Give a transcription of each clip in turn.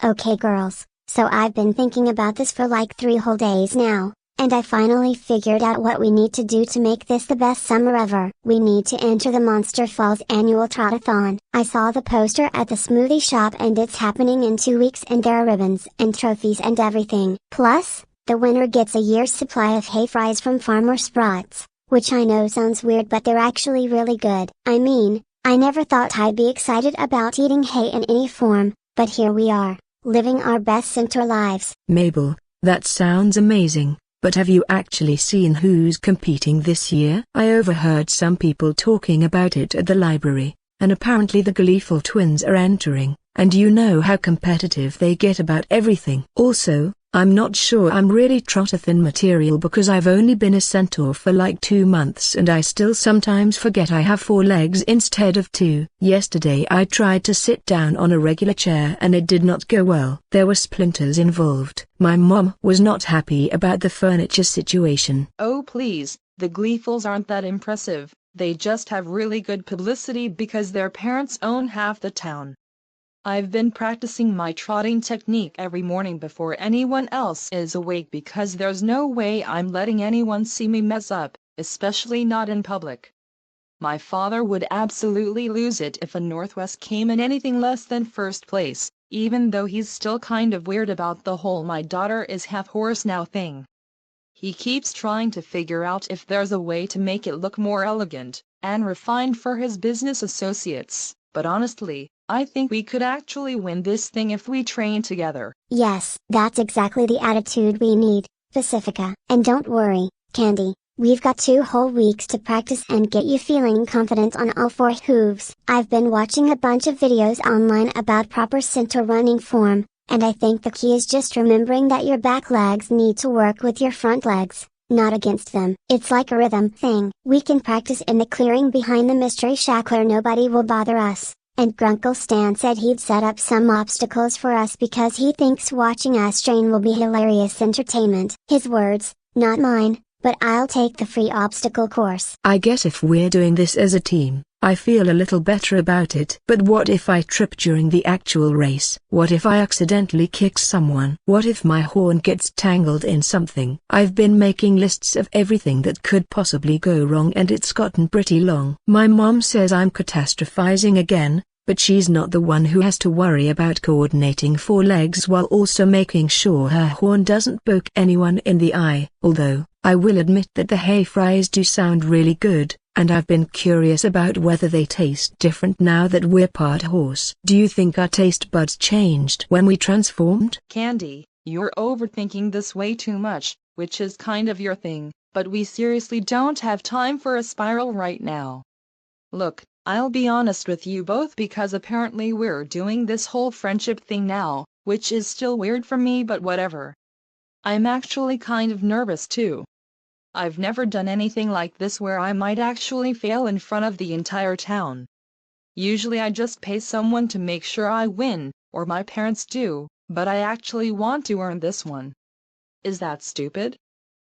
Okay girls, so I've been thinking about this for like 3 whole days now, and I finally figured out what we need to do to make this the best summer ever. We need to enter the Monster Falls annual trotathon. I saw the poster at the smoothie shop and it's happening in 2 weeks and there are ribbons and trophies and everything. Plus, the winner gets a year's supply of hay fries from Farmer Sprouts, which I know sounds weird but they're actually really good. I mean, I never thought I'd be excited about eating hay in any form, but here we are, living our best centaur lives. Mabel, that sounds amazing, but have you actually seen who's competing this year? I overheard some people talking about it at the library, and apparently the Gleeful twins are entering, and you know how competitive they get about everything. Also, I'm not sure I'm really trotathon material because I've only been a centaur for like 2 months and I still sometimes forget I have 4 legs instead of 2. Yesterday I tried to sit down on a regular chair and it did not go well. There were splinters involved. My mom was not happy about the furniture situation. Oh please, the Gleefuls aren't that impressive. They just have really good publicity because their parents own half the town. I've been practicing my trotting technique every morning before anyone else is awake because there's no way I'm letting anyone see me mess up, especially not in public. My father would absolutely lose it if a Northwest came in anything less than first place, even though he's still kind of weird about the whole "my daughter is half horse now" thing. He keeps trying to figure out if there's a way to make it look more elegant and refined for his business associates, but honestly, I think we could actually win this thing if we train together. Yes, that's exactly the attitude we need, Pacifica. And don't worry, Candy, we've got 2 whole weeks to practice and get you feeling confident on all 4 hooves. I've been watching a bunch of videos online about proper centaur running form, and I think the key is just remembering that your back legs need to work with your front legs, not against them. It's like a rhythm thing. We can practice in the clearing behind the mystery shack where nobody will bother us. And Grunkle Stan said he'd set up some obstacles for us because he thinks watching us train will be hilarious entertainment. His words, not mine, but I'll take the free obstacle course. I guess if we're doing this as a team, I feel a little better about it. But what if I trip during the actual race? What if I accidentally kick someone? What if my horn gets tangled in something? I've been making lists of everything that could possibly go wrong and it's gotten pretty long. My mom says I'm catastrophizing again, but she's not the one who has to worry about coordinating 4 legs while also making sure her horn doesn't poke anyone in the eye. Although, I will admit that the hay fries do sound really good, and I've been curious about whether they taste different now that we're part horse. Do you think our taste buds changed when we transformed? Candy, you're overthinking this way too much, which is kind of your thing, but we seriously don't have time for a spiral right now. Look, I'll be honest with you both because apparently we're doing this whole friendship thing now, which is still weird for me but whatever. I'm actually kind of nervous too. I've never done anything like this where I might actually fail in front of the entire town. Usually I just pay someone to make sure I win, or my parents do, but I actually want to earn this one. Is that stupid?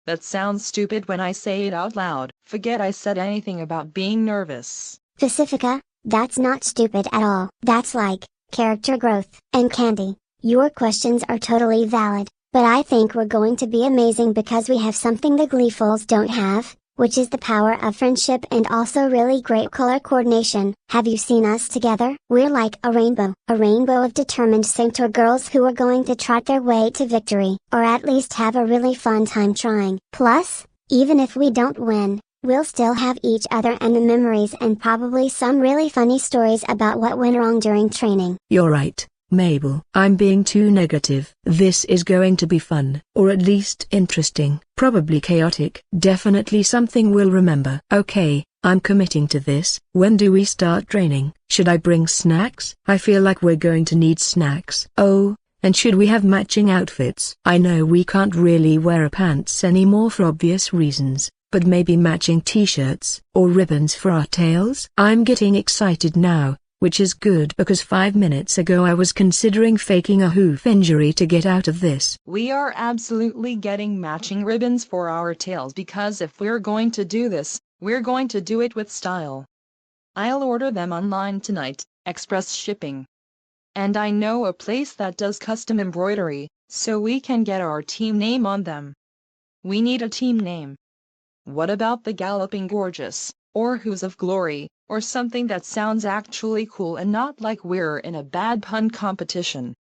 That sounds stupid when I say it out loud. Forget I said anything about being nervous. Pacifica, that's not stupid at all. That's like character growth. And Candy, your questions are totally valid, but I think we're going to be amazing because we have something the Gleefuls don't have, which is the power of friendship and also really great color coordination. Have you seen us together? We're like a rainbow of determined centaur girls who are going to trot their way to victory, or at least have a really fun time trying. Plus, even if we don't win, we'll still have each other and the memories and probably some really funny stories about what went wrong during training. You're right, Mabel. I'm being too negative. This is going to be fun, or at least interesting, probably chaotic. Definitely something we'll remember. Okay, I'm committing to this. When do we start training? Should I bring snacks? I feel like we're going to need snacks. Oh, and should we have matching outfits? I know we can't really wear pants anymore for obvious reasons, but maybe matching t-shirts or ribbons for our tails? I'm getting excited now, which is good because 5 minutes ago I was considering faking a hoof injury to get out of this. We are absolutely getting matching ribbons for our tails because if we're going to do this, we're going to do it with style. I'll order them online tonight, express shipping. And I know a place that does custom embroidery, so we can get our team name on them. We need a team name. What about the Galloping Gorgeous, or Who's of Glory, or something that sounds actually cool and not like we're in a bad pun competition?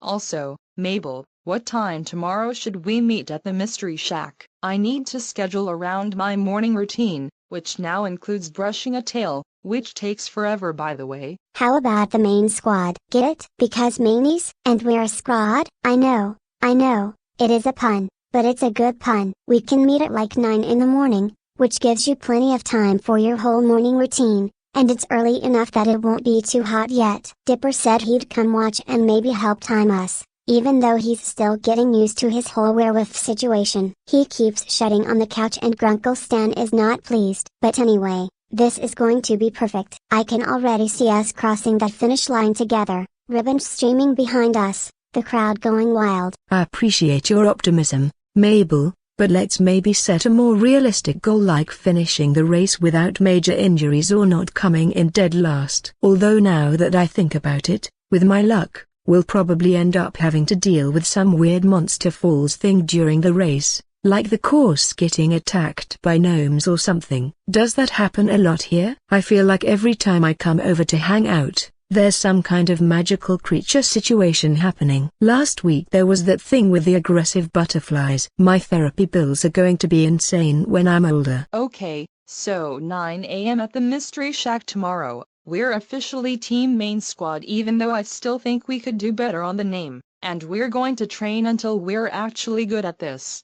Also, Mabel, what time tomorrow should we meet at the Mystery Shack? I need to schedule around my morning routine, which now includes brushing a tail, which takes forever by the way. How about the main squad? Get it? Because Manies, and we're a squad? I know, it is a pun, but it's a good pun. We can meet at like 9 in the morning, which gives you plenty of time for your whole morning routine, and it's early enough that it won't be too hot yet. Dipper said he'd come watch and maybe help time us, even though he's still getting used to his whole werewolf situation. He keeps shedding on the couch and Grunkle Stan is not pleased. But anyway, this is going to be perfect. I can already see us crossing that finish line together, ribbons streaming behind us, the crowd going wild. I appreciate your optimism, Mabel, but let's maybe set a more realistic goal like finishing the race without major injuries or not coming in dead last. Although now that I think about it, with my luck, we'll probably end up having to deal with some weird Monster Falls thing during the race, like the course getting attacked by gnomes or something. Does that happen a lot here? I feel like every time I come over to hang out, there's some kind of magical creature situation happening. Last week there was that thing with the aggressive butterflies. My therapy bills are going to be insane when I'm older. Okay, so 9 a.m. at the Mystery Shack tomorrow. We're officially Team Main Squad even though I still think we could do better on the name, and we're going to train until we're actually good at this.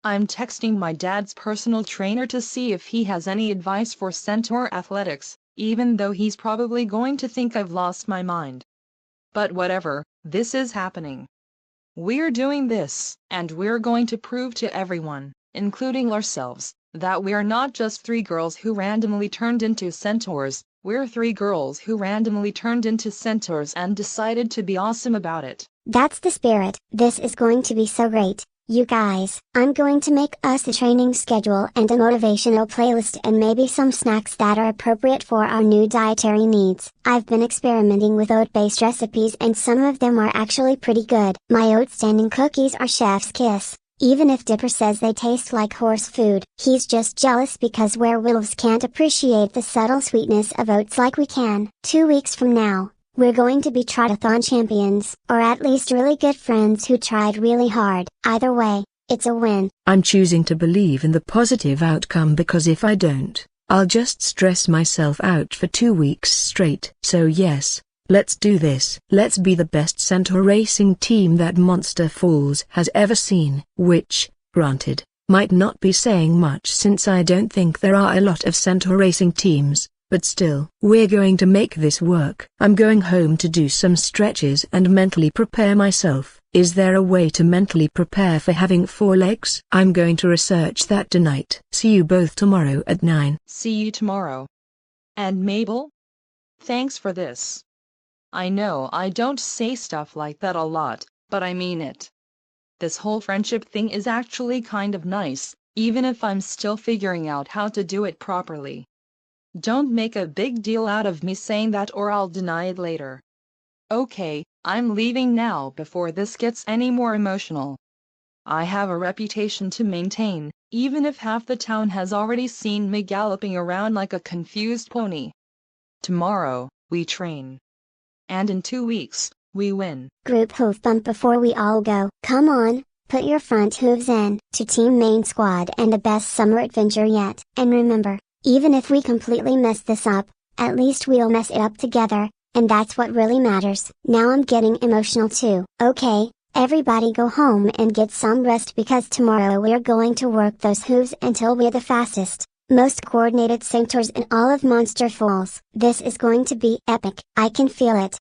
I'm texting my dad's personal trainer to see if he has any advice for Centaur athletics, even though he's probably going to think I've lost my mind. But whatever, this is happening. We're doing this, and we're going to prove to everyone, including ourselves, that we're not just 3 girls who randomly turned into centaurs, we're 3 girls who randomly turned into centaurs and decided to be awesome about it. That's the spirit. This is going to be so great. You guys, I'm going to make us a training schedule and a motivational playlist and maybe some snacks that are appropriate for our new dietary needs. I've been experimenting with oat-based recipes and some of them are actually pretty good. My oat standing cookies are chef's kiss, even if Dipper says they taste like horse food. He's just jealous because werewolves can't appreciate the subtle sweetness of oats like we can. 2 weeks from now, we're going to be trotathon champions, or at least really good friends who tried really hard. Either way, it's a win. I'm choosing to believe in the positive outcome because if I don't, I'll just stress myself out for 2 weeks straight. So yes, let's do this. Let's be the best centaur racing team that Monster Falls has ever seen. Which, granted, might not be saying much since I don't think there are a lot of centaur racing teams. But still, we're going to make this work. I'm going home to do some stretches and mentally prepare myself. Is there a way to mentally prepare for having 4 legs? I'm going to research that tonight. See you both tomorrow at 9. See you tomorrow. And Mabel? Thanks for this. I know I don't say stuff like that a lot, but I mean it. This whole friendship thing is actually kind of nice, even if I'm still figuring out how to do it properly. Don't make a big deal out of me saying that or I'll deny it later. Okay, I'm leaving now before this gets any more emotional. I have a reputation to maintain, even if half the town has already seen me galloping around like a confused pony. Tomorrow, we train. And in 2 weeks, we win. Group hoof bump before we all go. Come on, put your front hooves in. To Team Main Squad and the best summer adventure yet. And remember, even if we completely mess this up, at least we'll mess it up together, and that's what really matters. Now I'm getting emotional too. Okay, everybody go home and get some rest because tomorrow we're going to work those hooves until we're the fastest, most coordinated centaurs in all of Monster Falls. This is going to be epic. I can feel it.